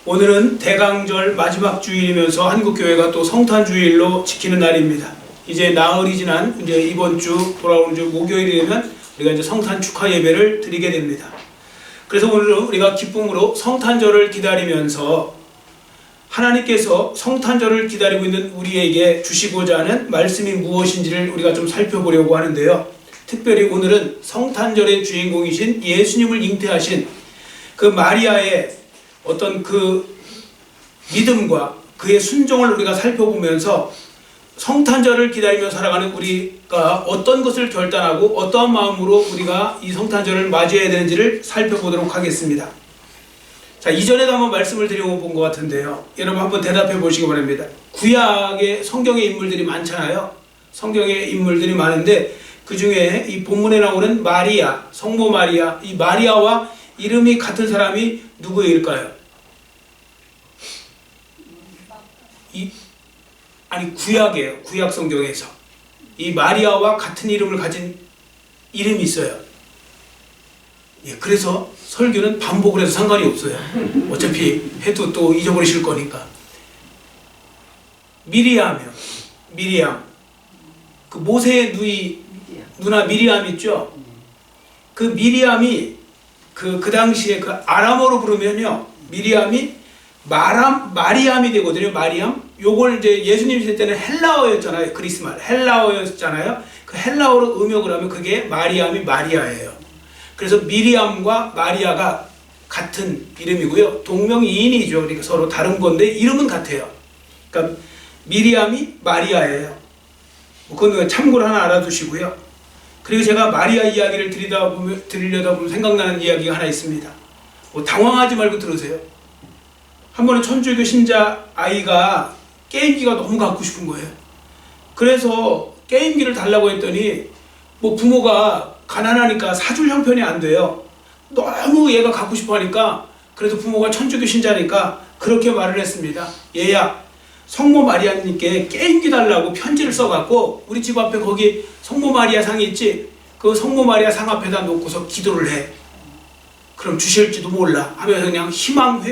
오늘은 대강절 마지막 주일이면서 한국교회가 또 성탄주일로 지키는 날입니다. 이제 나흘이 지난 이제 이번 주 돌아오는 주 목요일이 되면 우리가 이제 성탄 축하 예배를 드리게 됩니다. 그래서 오늘은 우리가 기쁨으로 성탄절을 기다리면서 하나님께서 성탄절을 기다리고 있는 우리에게 주시고자 하는 말씀이 무엇인지를 우리가 좀 살펴보려고 하는데요. 특별히 오늘은 성탄절의 주인공이신 예수님을 잉태하신 그 마리아의 어떤 그 믿음과 그의 순종을 우리가 살펴보면서 성탄절을 기다리며 살아가는 우리가 어떤 것을 결단하고 어떠한 마음으로 우리가 이 성탄절을 맞이해야 되는지를 살펴보도록 하겠습니다. 자, 이전에도 한번 말씀을 드리고 본 것 같은데요. 여러분 한번 대답해 보시기 바랍니다. 구약의 성경의 인물들이 많잖아요. 성경의 인물들이 많은데 그 중에 이 본문에 나오는 마리아, 성모 마리아, 이 마리아와 이름이 같은 사람이 누구일까요? 구약이에요. 구약 성경에서 이 마리아와 같은 이름을 가진 이름이 있어요. 예, 그래서 설교는 반복을 해도 상관이 없어요. 어차피 해도 또 잊어버리실 거니까. 미리암이요. 미리암. 그 모세의 누나 미리암 있죠? 그 미리암이 그 당시에 그 아람어로 부르면요, 미리암이 마리암이 되거든요. 마리암. 요걸 이제 예수님 있을 때는 헬라어였잖아요. 그리스말 헬라어였잖아요. 그 헬라어로 음역을 하면 그게 마리암이 마리아예요. 그래서 미리암과 마리아가 같은 이름이고요. 동명이인이죠. 그러니까 서로 다른 건데 이름은 같아요. 그러니까 미리암이 마리아예요. 그건 참고로 하나 알아두시고요. 그리고 제가 마리아 이야기를 드리려다 보면 생각나는 이야기가 하나 있습니다. 당황하지 말고 들으세요. 한 번은 천주교 신자 아이가 게임기가 너무 갖고 싶은 거예요. 그래서 게임기를 달라고 했더니 부모가 가난하니까 사줄 형편이 안 돼요. 너무 얘가 갖고 싶어 하니까, 그래도 부모가 천주교 신자니까 그렇게 말을 했습니다. 얘야, 성모 마리아님께 게임기 달라고 편지를 써갖고 우리 집 앞에 거기 성모 마리아 상이 있지? 그 성모 마리아 상 앞에다 놓고서 기도를 해. 그럼 주실지도 몰라 하면서 그냥 희망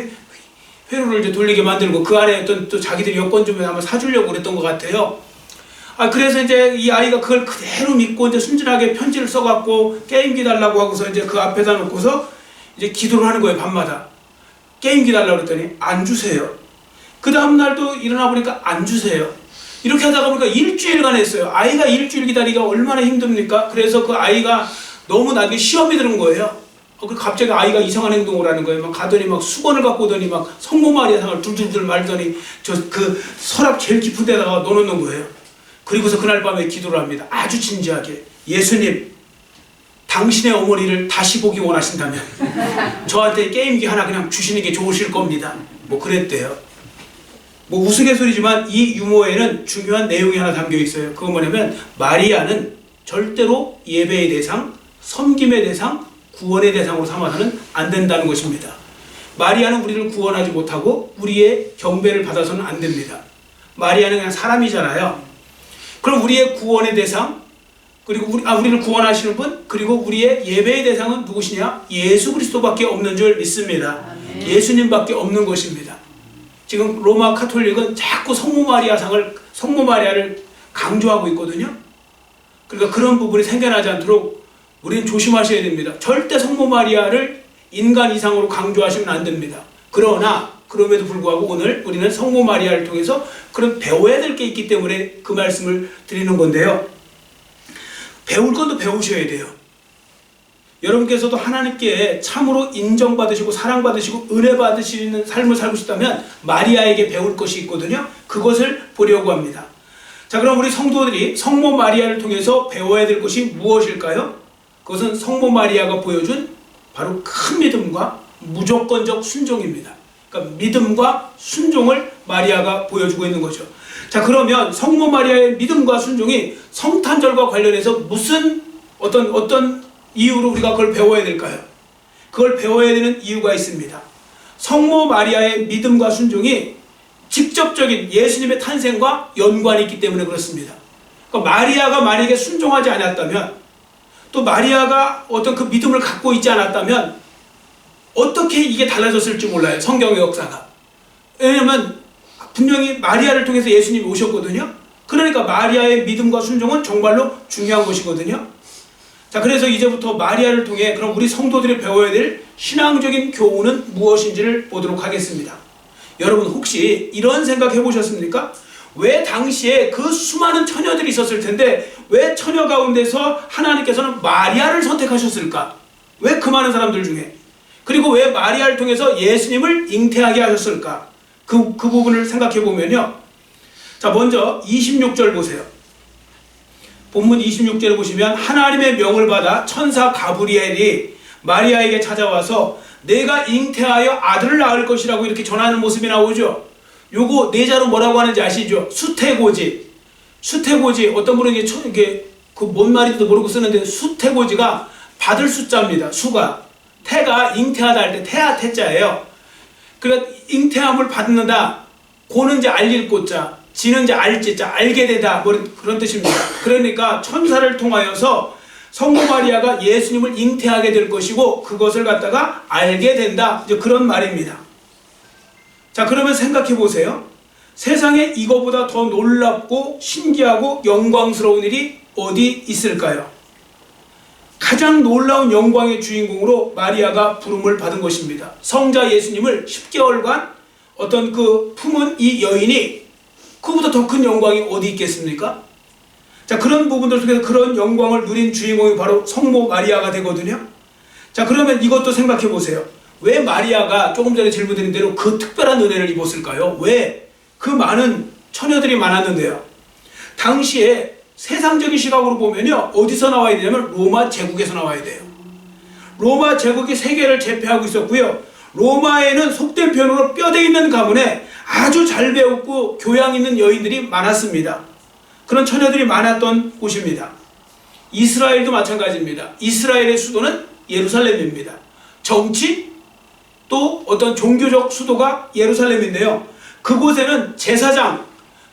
회로를 이제 돌리게 만들고 그 안에 어떤 또 자기들이 여권 좀 아마 사주려고 그랬던 것 같아요. 그래서 이제 이 아이가 그걸 그대로 믿고 이제 순진하게 편지를 써갖고 게임기 달라고 하고서 이제 그 앞에다 놓고서 이제 기도를 하는 거예요. 밤마다 게임기 달라고 그랬더니 안 주세요. 그 다음날 또 일어나 보니까 안 주세요. 이렇게 하다가 보니까 일주일간 했어요. 아이가 일주일 기다리기가 얼마나 힘듭니까? 그래서 그 아이가 너무 나중에 시험이 드는 거예요. 갑자기 아이가 이상한 행동을 하는 거예요. 막 가더니 막 수건을 갖고 오더니 막 성모 마리아 상을 둘둘둘 말더니 그 서랍 제일 깊은 데다가 넣어놓는 거예요. 그리고서 그날 밤에 기도를 합니다. 아주 진지하게. 예수님, 당신의 어머니를 다시 보기 원하신다면 저한테 게임기 하나 그냥 주시는 게 좋으실 겁니다. 그랬대요. 우스갯소리지만 이 유모에는 중요한 내용이 하나 담겨 있어요. 그건 뭐냐면 마리아는 절대로 예배의 대상, 섬김의 대상, 구원의 대상으로 삼아서는 안 된다는 것입니다. 마리아는 우리를 구원하지 못하고 우리의 경배를 받아서는 안 됩니다. 마리아는 그냥 사람이잖아요. 그럼 우리의 구원의 대상, 그리고 우리를 구원하시는 분, 그리고 우리의 예배의 대상은 누구시냐? 예수 그리스도밖에 없는 줄 믿습니다. 아멘. 예수님밖에 없는 것입니다. 지금 로마 카톨릭은 자꾸 성모 마리아를 강조하고 있거든요. 그러니까 그런 부분이 생겨나지 않도록 우리는 조심하셔야 됩니다. 절대 성모 마리아를 인간 이상으로 강조하시면 안 됩니다. 그럼에도 불구하고 오늘 우리는 성모 마리아를 통해서 그런 배워야 될 게 있기 때문에 그 말씀을 드리는 건데요. 배울 것도 배우셔야 돼요. 여러분께서도 하나님께 참으로 인정받으시고 사랑받으시고 은혜 받으시는 삶을 살고 싶다면 마리아에게 배울 것이 있거든요. 그것을 보려고 합니다. 자, 그럼 우리 성도들이 성모 마리아를 통해서 배워야 될 것이 무엇일까요? 그것은 성모 마리아가 보여준 바로 큰 믿음과 무조건적 순종입니다. 그러니까 믿음과 순종을 마리아가 보여주고 있는 거죠. 자, 그러면 성모 마리아의 믿음과 순종이 성탄절과 관련해서 무슨 어떤 이유로 우리가 그걸 배워야 될까요? 그걸 배워야 되는 이유가 있습니다. 성모 마리아의 믿음과 순종이 직접적인 예수님의 탄생과 연관이 있기 때문에 그렇습니다. 그러니까 마리아가 만약에 순종하지 않았다면, 또 마리아가 어떤 그 믿음을 갖고 있지 않았다면 어떻게 이게 달라졌을지 몰라요. 성경의 역사가. 왜냐면 분명히 마리아를 통해서 예수님이 오셨거든요. 그러니까 마리아의 믿음과 순종은 정말로 중요한 것이거든요. 자, 그래서 이제부터 마리아를 통해 그럼 우리 성도들이 배워야 될 신앙적인 교훈은 무엇인지를 보도록 하겠습니다. 여러분 혹시 이런 생각 해보셨습니까? 왜 당시에 그 수많은 처녀들이 있었을 텐데 왜 처녀 가운데서 하나님께서는 마리아를 선택하셨을까? 왜 그 많은 사람들 중에? 그리고 왜 마리아를 통해서 예수님을 잉태하게 하셨을까? 그 부분을 생각해 보면요. 자, 먼저 26절 보세요. 본문 26절을 보시면 하나님의 명을 받아 천사 가브리엘이 마리아에게 찾아와서 내가 잉태하여 아들을 낳을 것이라고 이렇게 전하는 모습이 나오죠. 요거 내자로 뭐라고 하는지 아시죠? 수태고지. 수태고지, 어떤 분은 이게 그 뭔 말인지도 모르고 쓰는데 수태고지가 받을 숫자입니다. 수가. 태가 잉태하다 할 때 태아 태자예요. 그러니까 잉태함을 받는다. 고는 이제 알릴 고자, 지는 이제 알지자, 알게 되다, 뭐 그런 뜻입니다. 그러니까 천사를 통하여서 성모 마리아가 예수님을 잉태하게 될 것이고 그것을 갖다가 알게 된다. 이제 그런 말입니다. 자, 그러면 생각해 보세요. 세상에 이거보다 더 놀랍고 신기하고 영광스러운 일이 어디 있을까요? 가장 놀라운 영광의 주인공으로 마리아가 부름을 받은 것입니다. 성자 예수님을 10개월간 어떤 그 품은 이 여인이 그보다 더 큰 영광이 어디 있겠습니까? 자, 그런 부분들 속에서 그런 영광을 누린 주인공이 바로 성모 마리아가 되거든요. 자, 그러면 이것도 생각해 보세요. 왜 마리아가 조금 전에 질문드린 대로 그 특별한 은혜를 입었을까요? 왜 그 많은 처녀들이 많았는데요. 당시에 세상적인 시각으로 보면요, 어디서 나와야 되냐면 로마 제국에서 나와야 돼요. 로마 제국이 세계를 제패하고 있었고요. 로마에는 속된 표현으로 뼈대 있는 가문에 아주 잘 배웠고 교양 있는 여인들이 많았습니다. 그런 처녀들이 많았던 곳입니다. 이스라엘도 마찬가지입니다. 이스라엘의 수도는 예루살렘입니다. 정치 또 어떤 종교적 수도가 예루살렘인데요. 그곳에는 제사장,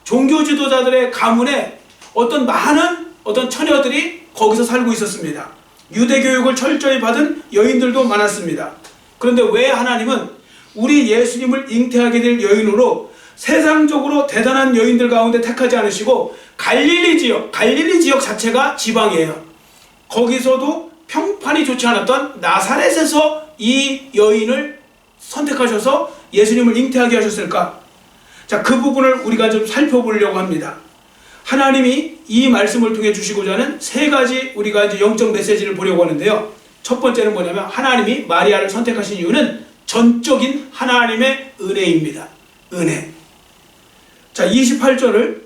종교 지도자들의 가문에 어떤 많은 어떤 처녀들이 거기서 살고 있었습니다. 유대 교육을 철저히 받은 여인들도 많았습니다. 그런데 왜 하나님은 우리 예수님을 잉태하게 될 여인으로 세상적으로 대단한 여인들 가운데 택하지 않으시고 갈릴리 지역 자체가 지방이에요. 거기서도 평판이 좋지 않았던 나사렛에서 이 여인을 선택하셔서 예수님을 잉태하게 하셨을까? 자, 그 부분을 우리가 좀 살펴보려고 합니다. 하나님이 이 말씀을 통해 주시고자 하는 세 가지 우리가 이제 영적 메시지를 보려고 하는데요. 첫 번째는 뭐냐면 하나님이 마리아를 선택하신 이유는 전적인 하나님의 은혜입니다. 은혜. 자, 28절을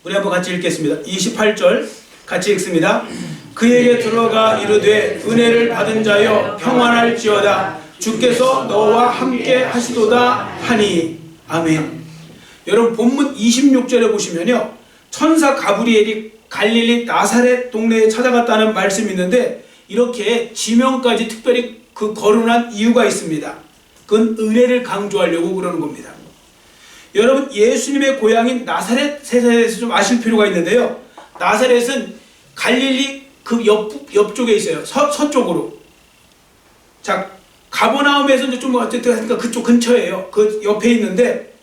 우리 한번 같이 읽겠습니다. 28절 같이 읽습니다. 그에게 들어가 이르되 은혜를 받은 자여 평안할지어다 주께서 너와 함께 하시도다 하니. 아멘. 여러분 본문 26절에 보시면요, 천사 가브리엘이 갈릴리 나사렛 동네에 찾아갔다는 말씀이 있는데 이렇게 지명까지 특별히 그 거론한 이유가 있습니다. 그건 은혜를 강조하려고 그러는 겁니다. 여러분 예수님의 고향인 나사렛에 대해서 좀 아실 필요가 있는데요. 나사렛은 갈릴리 그 옆쪽에 있어요. 서쪽으로. 자, 가버나움에서 이제 좀 어쨌든 하니까 그쪽 근처예요. 그 옆에 있는데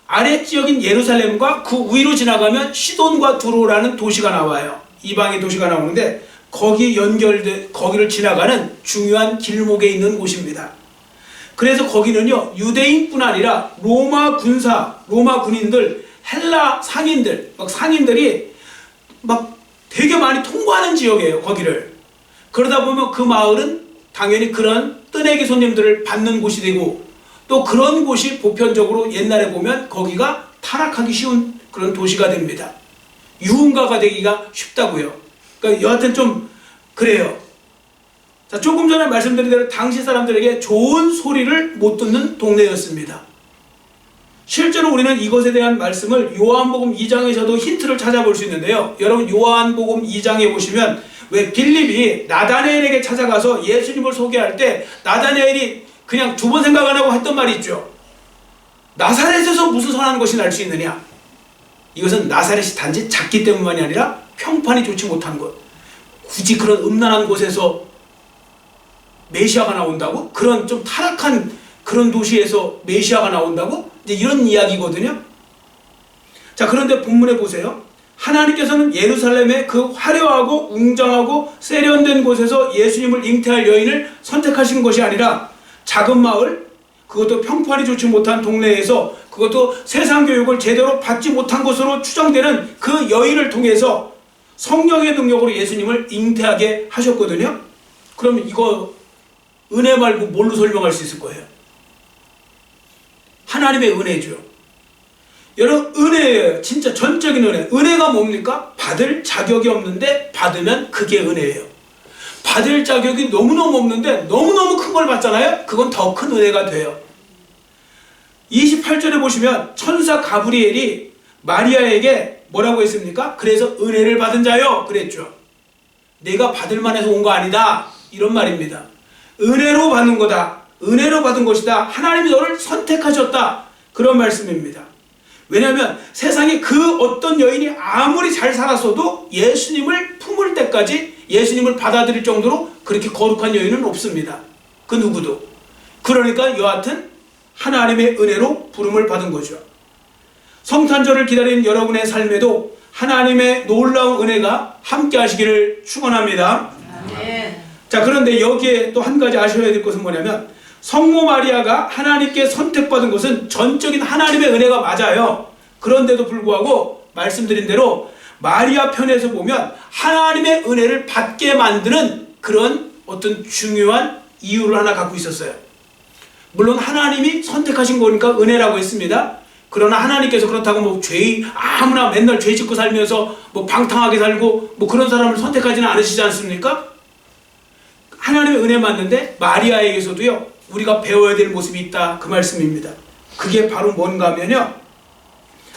아랫지역인 예루살렘과 그 위로 지나가면 시돈과 두로라는 도시가 나와요. 이방의 도시가 나오는데 거기를 지나가는 중요한 길목에 있는 곳입니다. 그래서 거기는요, 유대인뿐 아니라 로마 군인들, 헬라 상인들이 막 되게 많이 통과하는 지역이에요, 거기를. 그러다 보면 그 마을은 당연히 그런 뜨내기 손님들을 받는 곳이 되고 또 그런 곳이 보편적으로 옛날에 보면 거기가 타락하기 쉬운 그런 도시가 됩니다. 유흥가가 되기가 쉽다고요. 그러니까 여하튼 좀 그래요. 자, 조금 전에 말씀드린 대로 당시 사람들에게 좋은 소리를 못 듣는 동네였습니다. 실제로 우리는 이것에 대한 말씀을 요한복음 2장에서도 힌트를 찾아볼 수 있는데요. 여러분 요한복음 2장에 보시면 왜 빌립이 나다네엘에게 찾아가서 예수님을 소개할 때 나다네엘이 그냥 두 번 생각 안 하고 했던 말이 있죠. 나사렛에서 무슨 선한 것이 날 수 있느냐? 이것은 나사렛이 단지 작기 때문만이 아니라 평판이 좋지 못한 것. 굳이 그런 음란한 곳에서 메시아가 나온다고? 그런 좀 타락한 그런 도시에서 메시아가 나온다고? 이제 이런 이야기거든요. 자, 그런데 본문에 보세요. 하나님께서는 예루살렘의 그 화려하고 웅장하고 세련된 곳에서 예수님을 잉태할 여인을 선택하신 것이 아니라 작은 마을, 그것도 평판이 좋지 못한 동네에서, 그것도 세상 교육을 제대로 받지 못한 것으로 추정되는 그 여인을 통해서 성령의 능력으로 예수님을 잉태하게 하셨거든요. 그러면 이거 은혜 말고 뭘로 설명할 수 있을 거예요? 하나님의 은혜죠. 여러분, 은혜예요. 진짜 전적인 은혜. 은혜가 뭡니까? 받을 자격이 없는데 받으면 그게 은혜예요. 받을 자격이 너무너무 없는데 너무너무 큰 걸 받잖아요? 그건 더 큰 은혜가 돼요. 28절에 보시면 천사 가브리엘이 마리아에게 뭐라고 했습니까? 그래서 은혜를 받은 자요 그랬죠. 내가 받을 만해서 온 거 아니다, 이런 말입니다. 은혜로 받는 거다, 은혜로 받은 것이다, 하나님이 너를 선택하셨다, 그런 말씀입니다. 왜냐하면 세상에 그 어떤 여인이 아무리 잘 살았어도 예수님을 품을 때까지, 예수님을 받아들일 정도로 그렇게 거룩한 여인은 없습니다. 그 누구도. 그러니까 여하튼 하나님의 은혜로 부름을 받은 거죠. 성탄절을 기다린 여러분의 삶에도 하나님의 놀라운 은혜가 함께 하시기를 축원합니다. 네. 자, 그런데 여기에 또 한 가지 아셔야 될 것은 뭐냐면, 성모 마리아가 하나님께 선택받은 것은 전적인 하나님의 은혜가 맞아요. 그런데도 불구하고 말씀드린 대로 마리아 편에서 보면 하나님의 은혜를 받게 만드는 그런 어떤 중요한 이유를 하나 갖고 있었어요. 물론 하나님이 선택하신 거니까 은혜라고 했습니다. 그러나 하나님께서 그렇다고 뭐 아무나 맨날 죄 짓고 살면서 뭐 방탕하게 살고 뭐 그런 사람을 선택하지는 않으시지 않습니까? 하나님의 은혜 맞는데 마리아에게서도요, 우리가 배워야 될 모습이 있다, 그 말씀입니다. 그게 바로 뭔가 하면요,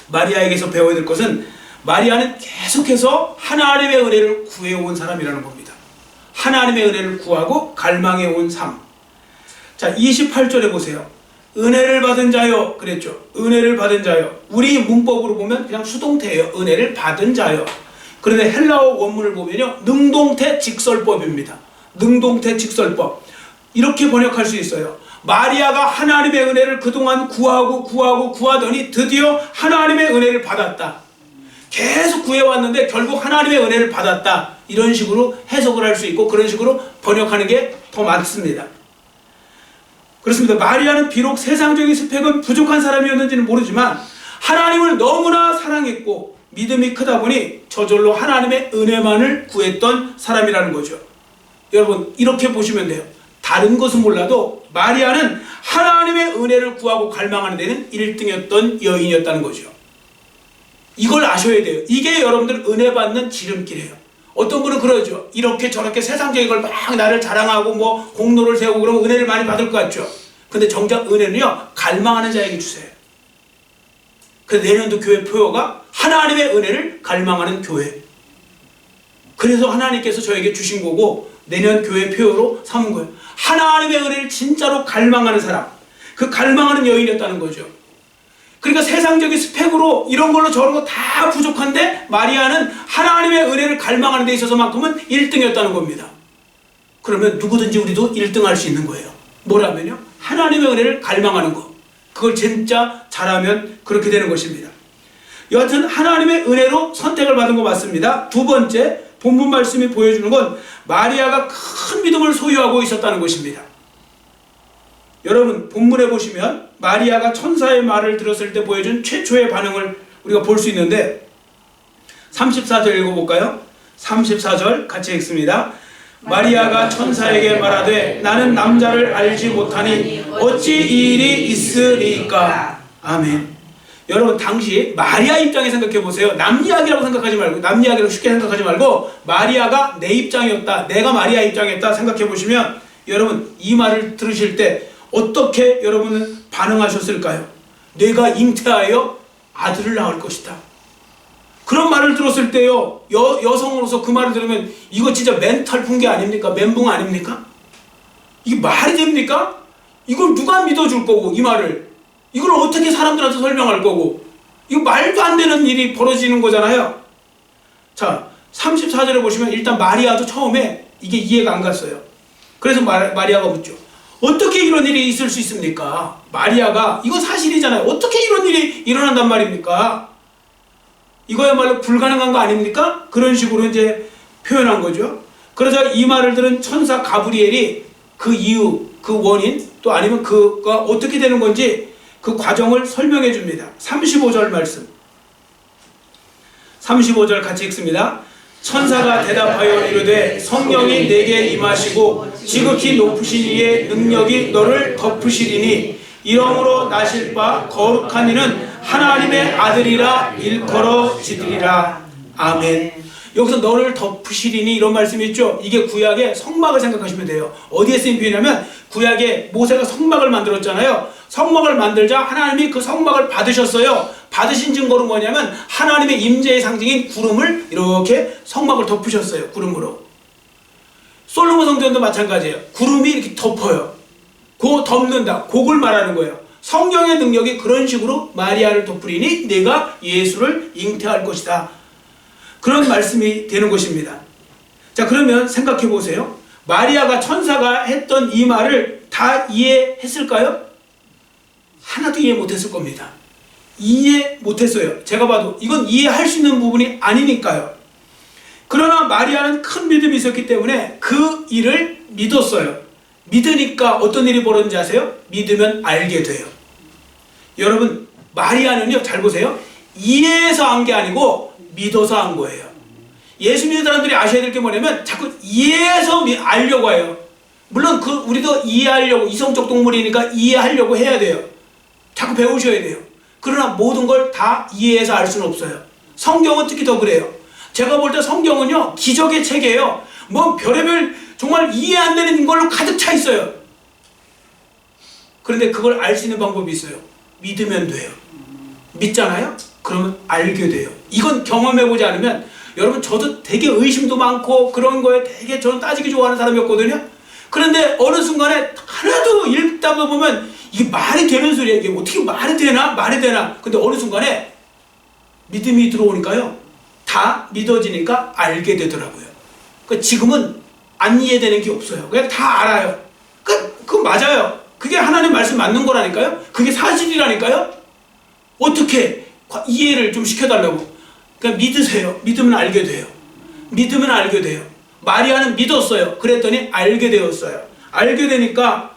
마리아에게서 배워야 될 것은, 마리아는 계속해서 하나님의 은혜를 구해온 사람이라는 겁니다. 하나님의 은혜를 구하고 갈망해온 삶. 자, 28절에 보세요. 은혜를 받은 자요 그랬죠. 은혜를 받은 자요. 우리 문법으로 보면 그냥 수동태예요. 은혜를 받은 자요. 그런데 헬라어 원문을 보면요, 능동태 직설법입니다. 능동태 직설법. 이렇게 번역할 수 있어요. 마리아가 하나님의 은혜를 그동안 구하더니 드디어 하나님의 은혜를 받았다. 계속 구해왔는데 결국 하나님의 은혜를 받았다. 이런 식으로 해석을 할 수 있고, 그런 식으로 번역하는 게 더 맞습니다. 그렇습니다. 마리아는 비록 세상적인 스펙은 부족한 사람이었는지는 모르지만 하나님을 너무나 사랑했고 믿음이 크다 보니 저절로 하나님의 은혜만을 구했던 사람이라는 거죠. 여러분, 이렇게 보시면 돼요. 다른 것은 몰라도 마리아는 하나님의 은혜를 구하고 갈망하는 데는 1등이었던 여인이었다는 거죠. 이걸 아셔야 돼요. 이게 여러분들 은혜 받는 지름길이에요. 어떤 분은 그러죠. 이렇게 저렇게 세상적인 걸 막 나를 자랑하고 뭐 공로를 세우고 그러면 은혜를 많이 받을 것 같죠. 근데 정작 은혜는요, 갈망하는 자에게 주세요. 그래서 내년도 교회 표어가 하나님의 은혜를 갈망하는 교회. 그래서 하나님께서 저에게 주신 거고 내년 교회 표어로 삼은 거예요. 하나님의 은혜를 진짜로 갈망하는 사람, 그 갈망하는 여인이었다는 거죠. 그러니까 세상적인 스펙으로 이런 걸로 저런 거 다 부족한데 마리아는 하나님의 은혜를 갈망하는 데 있어서만큼은 1등이었다는 겁니다. 그러면 누구든지 우리도 1등 할 수 있는 거예요. 뭐라면요, 하나님의 은혜를 갈망하는 거. 그걸 진짜 잘하면 그렇게 되는 것입니다. 여하튼 하나님의 은혜로 선택을 받은 거 맞습니다. 두 번째, 본문 말씀이 보여주는 건 마리아가 큰 믿음을 소유하고 있었다는 것입니다. 여러분, 본문에 보시면 마리아가 천사의 말을 들었을 때 보여준 최초의 반응을 우리가 볼 수 있는데, 34절 읽어볼까요? 34절 같이 읽습니다. 마리아가 천사에게 말하되 나는 남자를 알지 못하니 어찌 이 일이 있으리까. 아멘. 여러분, 당시 마리아 입장에 생각해 보세요. 남 이야기라고 생각하지 말고, 남 이야기라고 쉽게 생각하지 말고 마리아가 내 입장이었다, 내가 마리아 입장이었다 생각해 보시면 여러분, 이 말을 들으실 때 어떻게 여러분은 반응하셨을까요? 내가 잉태하여 아들을 낳을 것이다. 그런 말을 들었을 때요, 여성으로서 그 말을 들으면 이거 진짜 멘탈 붕괴 아닙니까? 멘붕 아닙니까? 이게 말이 됩니까? 이걸 누가 믿어줄 거고, 이 말을 이걸 어떻게 사람들한테 설명할 거고, 이거 말도 안 되는 일이 벌어지는 거잖아요. 자, 34절에 보시면 일단 마리아도 처음에 이게 이해가 안 갔어요. 그래서 마리아가 묻죠. 어떻게 이런 일이 있을 수 있습니까? 마리아가, 이거 사실이잖아요. 어떻게 이런 일이 일어난단 말입니까? 이거야말로 불가능한 거 아닙니까? 그런 식으로 이제 표현한 거죠. 그러자 이 말을 들은 천사 가브리엘이 그 이유, 그 원인, 또 아니면 그가 어떻게 되는 건지 그 과정을 설명해 줍니다. 35절 말씀. 35절 같이 읽습니다. 천사가 대답하여 이르되 성령이 내게 임하시고 지극히 높으신 이의 능력이 너를 덮으시리니 이러므로 나실 바 거룩한 이는 하나님의 아들이라 일컬어지리라. 아멘. 여기서 너를 덮으시리니 이런 말씀이 있죠. 이게 구약의 성막을 생각하시면 돼요. 어디에 쓰인 표현이냐면 구약에 모세가 성막을 만들었잖아요. 성막을 만들자 하나님이 그 성막을 받으셨어요. 받으신 증거는 뭐냐면 하나님의 임재의 상징인 구름을 이렇게 성막을 덮으셨어요. 구름으로. 솔로몬 성전도 마찬가지예요. 구름이 이렇게 덮어요. 그 덮는다. 그걸 말하는 거예요. 성령의 능력이 그런 식으로 마리아를 덮으리니 내가 예수를 잉태할 것이다. 그런 말씀이 되는 것입니다. 자, 그러면 생각해 보세요. 마리아가 천사가 했던 이 말을 다 이해했을까요? 하나도 이해 못했을 겁니다. 이해 못했어요. 제가 봐도 이건 이해할 수 있는 부분이 아니니까요. 그러나 마리아는 큰 믿음이 있었기 때문에 그 일을 믿었어요. 믿으니까 어떤 일이 벌어진지 아세요? 믿으면 알게 돼요. 여러분, 마리아는요, 잘 보세요. 이해해서 한 게 아니고 믿어서 한 거예요. 예수 믿는 사람들이 아셔야 될 게 뭐냐면 자꾸 이해해서 알려고 해요. 물론 우리도 이해하려고, 이성적 동물이니까 이해하려고 해야 돼요. 자꾸 배우셔야 돼요. 그러나 모든 걸 다 이해해서 알 수는 없어요. 성경은 특히 더 그래요. 제가 볼 때 성경은요, 기적의 책이에요. 뭐 별의별 정말 이해 안 되는 걸로 가득 차 있어요. 그런데 그걸 알 수 있는 방법이 있어요. 믿으면 돼요. 믿잖아요? 그러면 알게 돼요. 이건 경험해보지 않으면, 여러분, 저도 되게 의심도 많고 그런 거에 되게 저는 따지기 좋아하는 사람이었거든요. 그런데 어느 순간에 하나도 읽다 보면 이게 말이 되는 소리야. 이게 어떻게 말이 되나? 말이 되나? 근데 어느 순간에 믿음이 들어오니까요, 다 믿어지니까 알게 되더라고요. 그러니까 지금은 안 이해되는 게 없어요. 그냥 다 알아요. 그거 맞아요. 그게 하나님 말씀 맞는 거라니까요. 그게 사실이라니까요. 어떻게 이해를 좀 시켜달라고. 그러니까 믿으세요. 믿으면 알게 돼요. 믿으면 알게 돼요. 마리아는 믿었어요. 그랬더니 알게 되었어요. 알게 되니까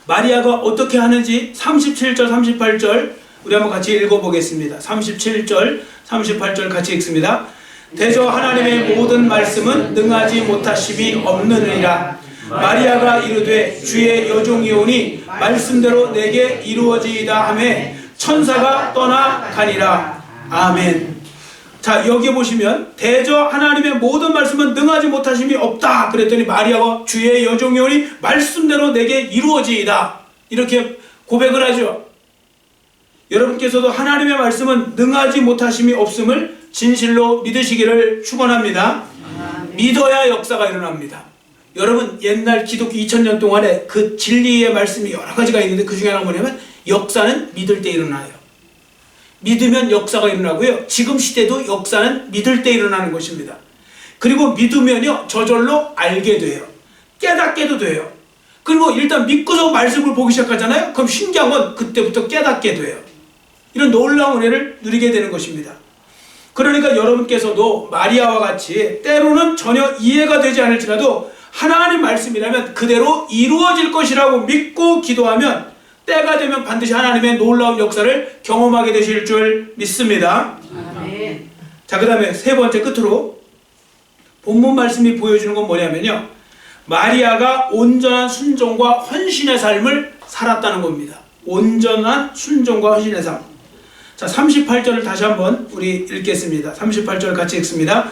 마리아가 어떻게 하는지 37절, 38절 우리 한번 같이 읽어보겠습니다. 37절, 38절 같이 읽습니다. 대저 하나님의 모든 말씀은 능하지 못하심이 없느니라. 마리아가 이르되 주의 여종이오니 말씀대로 내게 이루어지이다 하매 천사가 떠나가니라. 아멘. 자, 여기 보시면 대저 하나님의 모든 말씀은 능하지 못하심이 없다 그랬더니 마리아가 주의 여종이오니 말씀대로 내게 이루어지이다 이렇게 고백을 하죠. 여러분께서도 하나님의 말씀은 능하지 못하심이 없음을 진실로 믿으시기를 축원합니다. 믿어야 역사가 일어납니다. 여러분, 옛날 기독교 2000년 동안에 그 진리의 말씀이 여러 가지가 있는데 그 중에 하나가 뭐냐면 역사는 믿을 때 일어나요. 믿으면 역사가 일어나고요. 지금 시대도 역사는 믿을 때 일어나는 것입니다. 그리고 믿으면요, 저절로 알게 돼요. 깨닫게도 돼요. 그리고 일단 믿고서 말씀을 보기 시작하잖아요. 그럼 신기한 건 그때부터 깨닫게 돼요. 이런 놀라운 은혜를 누리게 되는 것입니다. 그러니까 여러분께서도 마리아와 같이 때로는 전혀 이해가 되지 않을지라도 하나님 말씀이라면 그대로 이루어질 것이라고 믿고 기도하면 때가 되면 반드시 하나님의 놀라운 역사를 경험하게 되실 줄 믿습니다. 아멘. 자, 그 다음에 세 번째 끝으로 본문 말씀이 보여주는 건 뭐냐면요, 마리아가 온전한 순종과 헌신의 삶을 살았다는 겁니다. 온전한 순종과 헌신의 삶. 자, 38절을 다시 한번 우리 읽겠습니다. 38절 같이 읽습니다.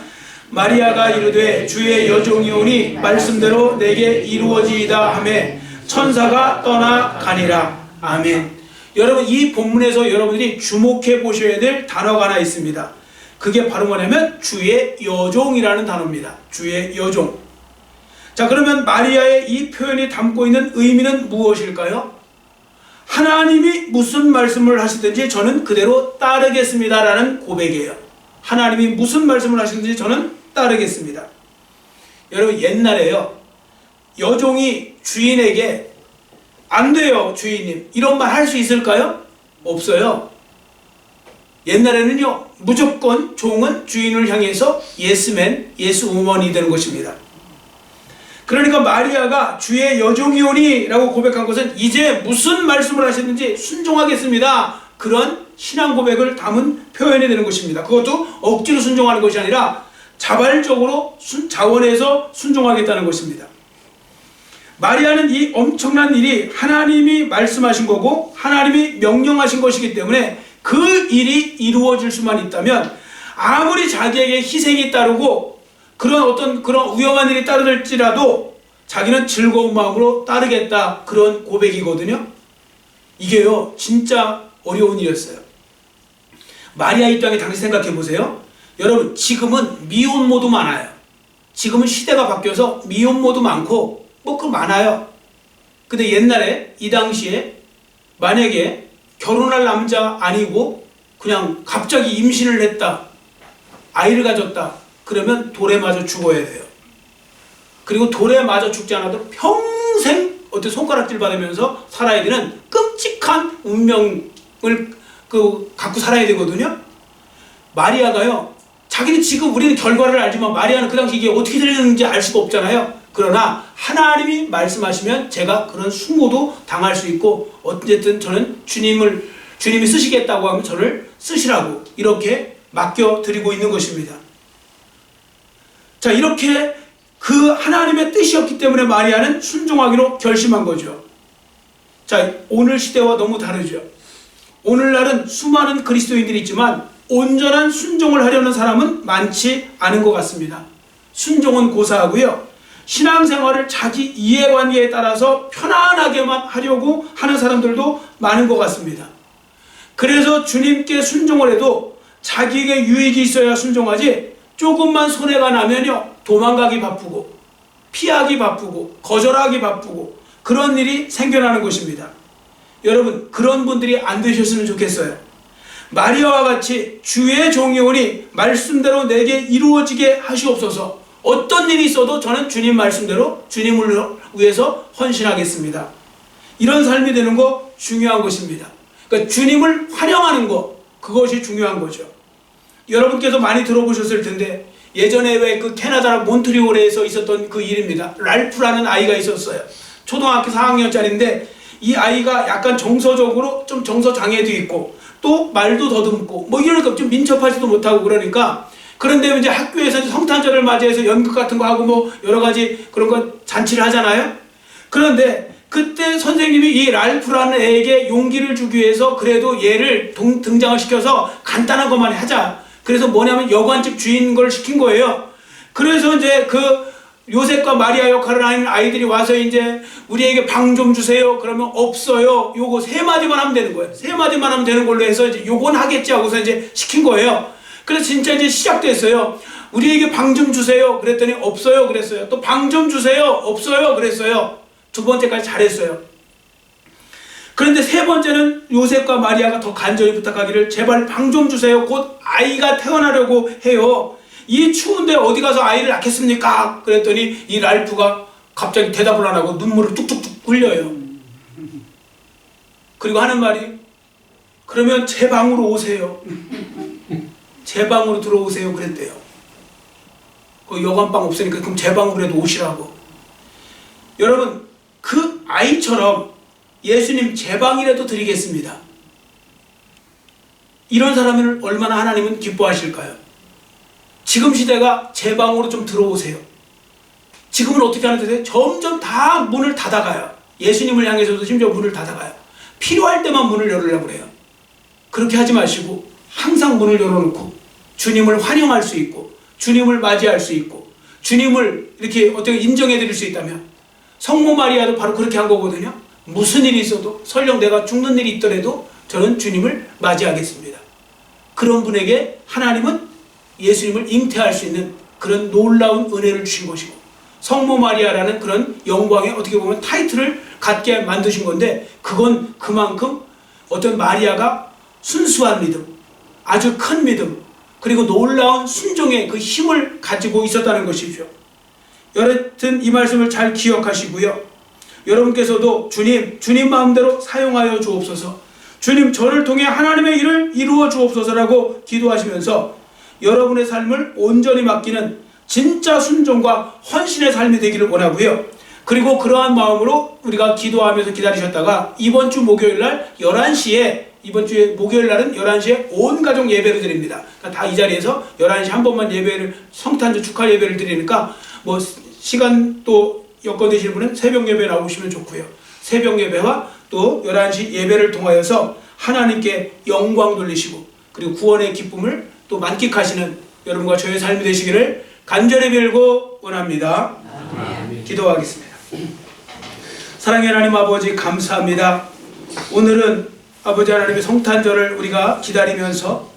마리아가 이르되 주의 여종이오니 말씀대로 내게 이루어지이다 하매 천사가 떠나가니라. 아멘. 여러분, 이 본문에서 여러분들이 주목해 보셔야 될 단어가 하나 있습니다. 그게 바로 뭐냐면 주의 여종이라는 단어입니다. 주의 여종. 자, 그러면 마리아의 이 표현이 담고 있는 의미는 무엇일까요? 하나님이 무슨 말씀을 하시든지 저는 그대로 따르겠습니다 라는 고백이에요. 하나님이 무슨 말씀을 하시든지 저는 따르겠습니다. 여러분, 옛날에요, 여종이 주인에게 안 돼요, 주인님. 이런 말 할 수 있을까요? 없어요. 옛날에는요, 무조건 종은 주인을 향해서 예스맨, 예스우먼이 되는 것입니다. 그러니까 마리아가 주의 여종이오니 라고 고백한 것은 이제 무슨 말씀을 하셨는지 순종하겠습니다. 그런 신앙 고백을 담은 표현이 되는 것입니다. 그것도 억지로 순종하는 것이 아니라 자발적으로 자원해서 순종하겠다는 것입니다. 마리아는 이 엄청난 일이 하나님이 말씀하신 거고 하나님이 명령하신 것이기 때문에 그 일이 이루어질 수만 있다면 아무리 자기에게 희생이 따르고 그런 위험한 일이 따를지라도 자기는 즐거운 마음으로 따르겠다, 그런 고백이거든요. 이게요 진짜 어려운 일이었어요. 마리아 입장에 당시 생각해 보세요. 여러분, 지금은 미혼모도 많아요. 지금은 시대가 바뀌어서 미혼모도 많고 그 많아요. 근데 옛날에 이 당시에 만약에 결혼할 남자 아니고 그냥 갑자기 임신을 했다, 아이를 가졌다, 그러면 돌에 맞아 죽어야 돼요. 그리고 돌에 맞아 죽지 않아도 평생 어떻게 손가락질 받으면서 살아야 되는 끔찍한 운명을 갖고 살아야 되거든요. 마리아가요, 자기는 지금 우리는 결과를 알지만 마리아는 그 당시 이게 어떻게 되는지 알 수가 없잖아요. 그러나 하나님이 말씀하시면 제가 그런 수모도 당할 수 있고 어쨌든 저는 주님이 쓰시겠다고 하면 저를 쓰시라고 이렇게 맡겨드리고 있는 것입니다. 자, 이렇게 그 하나님의 뜻이었기 때문에 마리아는 순종하기로 결심한 거죠. 자, 오늘 시대와 너무 다르죠. 오늘날은 수많은 그리스도인들이 있지만 온전한 순종을 하려는 사람은 많지 않은 것 같습니다. 순종은 고사하고요, 신앙생활을 자기 이해관계에 따라서 편안하게만 하려고 하는 사람들도 많은 것 같습니다. 그래서 주님께 순종을 해도 자기에게 유익이 있어야 순종하지, 조금만 손해가 나면요 도망가기 바쁘고 피하기 바쁘고 거절하기 바쁘고 그런 일이 생겨나는 것입니다. 여러분, 그런 분들이 안 되셨으면 좋겠어요. 마리아와 같이 주의 종이오니 말씀대로 내게 이루어지게 하시옵소서. 어떤 일이 있어도 저는 주님 말씀대로 주님을 위해서 헌신하겠습니다. 이런 삶이 되는 거 중요한 것입니다. 그러니까 주님을 환영하는 거, 그것이 중요한 거죠. 여러분께서 많이 들어보셨을 텐데 예전에 왜 그 캐나다 몬트리올에서 있었던 그 일입니다. 랄프라는 아이가 있었어요. 초등학교 4학년짜리인데 이 아이가 약간 정서적으로 좀 정서 장애도 있고 또 말도 더듬고 이러니까 좀 민첩하지도 못하고 그러니까, 그런데 이제 학교에서 성탄절을 맞이해서 연극 같은 거 하고 여러 가지 그런 거 잔치를 하잖아요. 그런데 그때 선생님이 이 랄프라는 애에게 용기를 주기 위해서 그래도 얘를 등장을 시켜서 간단한 것만 하자. 그래서 뭐냐면 여관집 주인 걸 시킨 거예요. 그래서 이제 그 요셉과 마리아 역할을 하는 아이들이 와서 이제 우리에게 방 좀 주세요. 그러면 없어요. 요거 3마디만 하면 되는 거예요. 3마디만 하면 되는 걸로 해서 이제 요건 하겠지 하고서 이제 시킨 거예요. 그래서 진짜 이제 시작됐어요. 우리에게 방 좀 주세요. 그랬더니 없어요. 그랬어요. 또 방 좀 주세요. 없어요. 그랬어요. 2번째까지 잘했어요. 그런데 3번째는 요셉과 마리아가 더 간절히 부탁하기를 제발 방 좀 주세요. 곧 아이가 태어나려고 해요. 이 추운데 어디 가서 아이를 낳겠습니까? 그랬더니 이 랄프가 갑자기 대답을 안 하고 눈물을 뚝뚝뚝 흘려요. 그리고 하는 말이, 그러면 제 방으로 오세요. 제 방으로 들어오세요. 그랬대요. 그 여관방 없으니까 그럼 제 방으로라도 오시라고. 여러분, 그 아이처럼 예수님 제 방이라도 드리겠습니다. 이런 사람을 얼마나 하나님은 기뻐하실까요? 지금 시대가 제 방으로 좀 들어오세요. 지금은 어떻게 하는데 점점 다 문을 닫아가요. 예수님을 향해서도 심지어 문을 닫아가요. 필요할 때만 문을 열으려고 그래요. 그렇게 하지 마시고 항상 문을 열어놓고 주님을 환영할 수 있고 주님을 맞이할 수 있고 주님을 이렇게 어떻게 인정해 드릴 수 있다면, 성모 마리아도 바로 그렇게 한 거거든요. 무슨 일이 있어도, 설령 내가 죽는 일이 있더라도 저는 주님을 맞이하겠습니다. 그런 분에게 하나님은 예수님을 잉태할 수 있는 그런 놀라운 은혜를 주신 것이고, 성모 마리아라는 그런 영광의 어떻게 보면 타이틀을 갖게 만드신 건데, 그건 그만큼 어떤 마리아가 순수한 믿음, 아주 큰 믿음, 그리고 놀라운 순종의 그 힘을 가지고 있었다는 것이죠. 여하튼 이 말씀을 잘 기억하시고요. 여러분께서도 주님 마음대로 사용하여 주옵소서, 주님 저를 통해 하나님의 일을 이루어 주옵소서라고 기도하시면서 여러분의 삶을 온전히 맡기는 진짜 순종과 헌신의 삶이 되기를 원하고요. 그리고 그러한 마음으로 우리가 기도하면서 기다리셨다가 이번 주 목요일날 11시에, 이번 주에 목요일날은 11시에 온 가족 예배를 드립니다. 그러니까 다 이 자리에서 11시 한 번만 예배를, 성탄절 축하 예배를 드리니까 뭐 시간 또 여건 되시는 분은 새벽 예배 나오시면 좋고요. 새벽 예배와 또 11시 예배를 통하여서 하나님께 영광 돌리시고 그리고 구원의 기쁨을 또 만끽하시는 여러분과 저의 삶이 되시기를 간절히 빌고 원합니다. 기도하겠습니다. 사랑의 하나님 아버지, 감사합니다. 오늘은 아버지 하나님의 성탄절을 우리가 기다리면서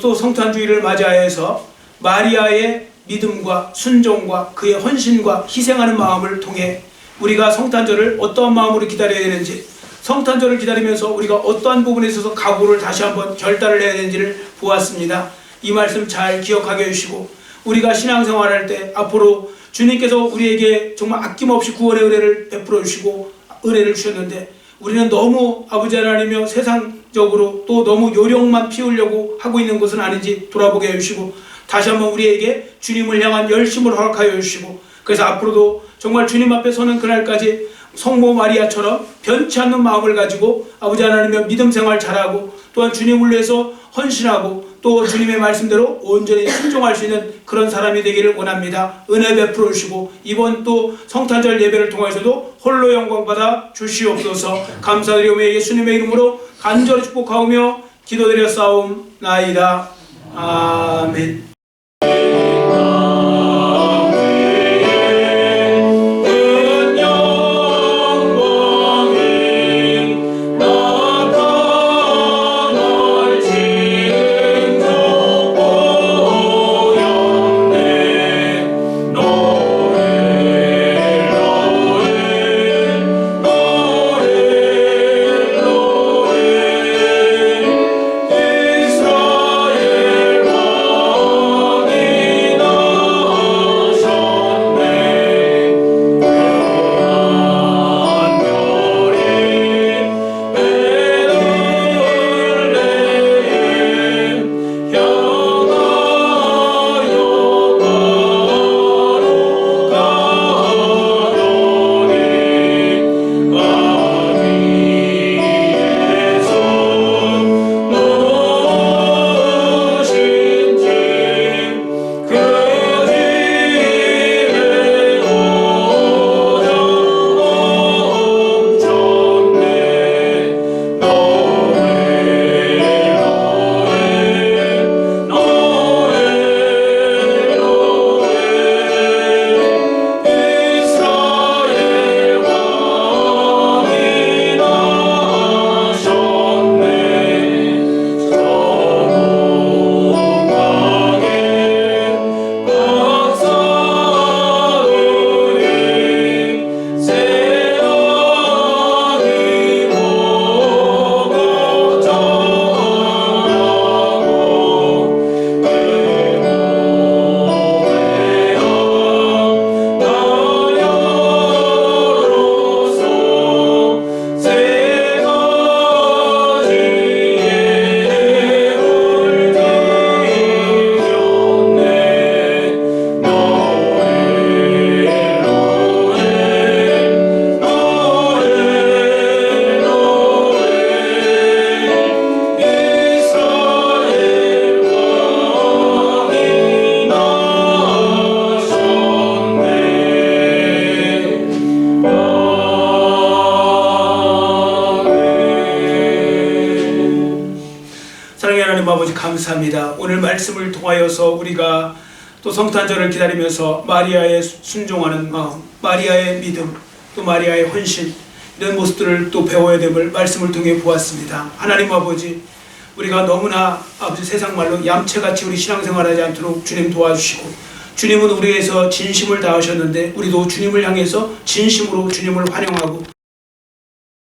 또 성탄주의를 맞이하여서 마리아의 믿음과 순종과 그의 헌신과 희생하는 마음을 통해 우리가 성탄절을 어떠한 마음으로 기다려야 되는지, 성탄절을 기다리면서 우리가 어떠한 부분에 있어서 각오를 다시 한번 결단을 해야 되는지를 보았습니다. 이 말씀 잘 기억하게 해주시고 우리가 신앙생활할 때 앞으로 주님께서 우리에게 정말 아낌없이 구원의 은혜를 베풀어 주시고 은혜를 주셨는데 우리는 너무 아버지 하나님이여 세상적으로 또 너무 요령만 피우려고 하고 있는 것은 아닌지 돌아보게 해주시고 다시 한번 우리에게 주님을 향한 열심을 허락하여 주시고 그래서 앞으로도 정말 주님 앞에 서는 그날까지 성모 마리아처럼 변치 않는 마음을 가지고 아버지 하나님의 믿음 생활 잘하고 또한 주님을 위해서 헌신하고 또 주님의 말씀대로 온전히 순종할 수 있는 그런 사람이 되기를 원합니다. 은혜 베풀어 주시고 이번 또 성탄절 예배를 통해서도 홀로 영광 받아 주시옵소서. 감사드리오며 예수님의 이름으로 간절히 축복하오며 기도드렸사옵나이다. 아멘. 아버지 감사합니다. 오늘 말씀을 통하여서 우리가 또 성탄절을 기다리면서 마리아의 순종하는 마음, 마리아의 믿음, 또 마리아의 헌신 이런 모습들을 또 배워야 됨을 말씀을 통해 보았습니다. 하나님 아버지, 우리가 너무나 아버지 세상 말로 얌체같이 우리 신앙생활하지 않도록 주님 도와주시고 주님은 우리에게서 진심을 다하셨는데 우리도 주님을 향해서 진심으로 주님을 환영하고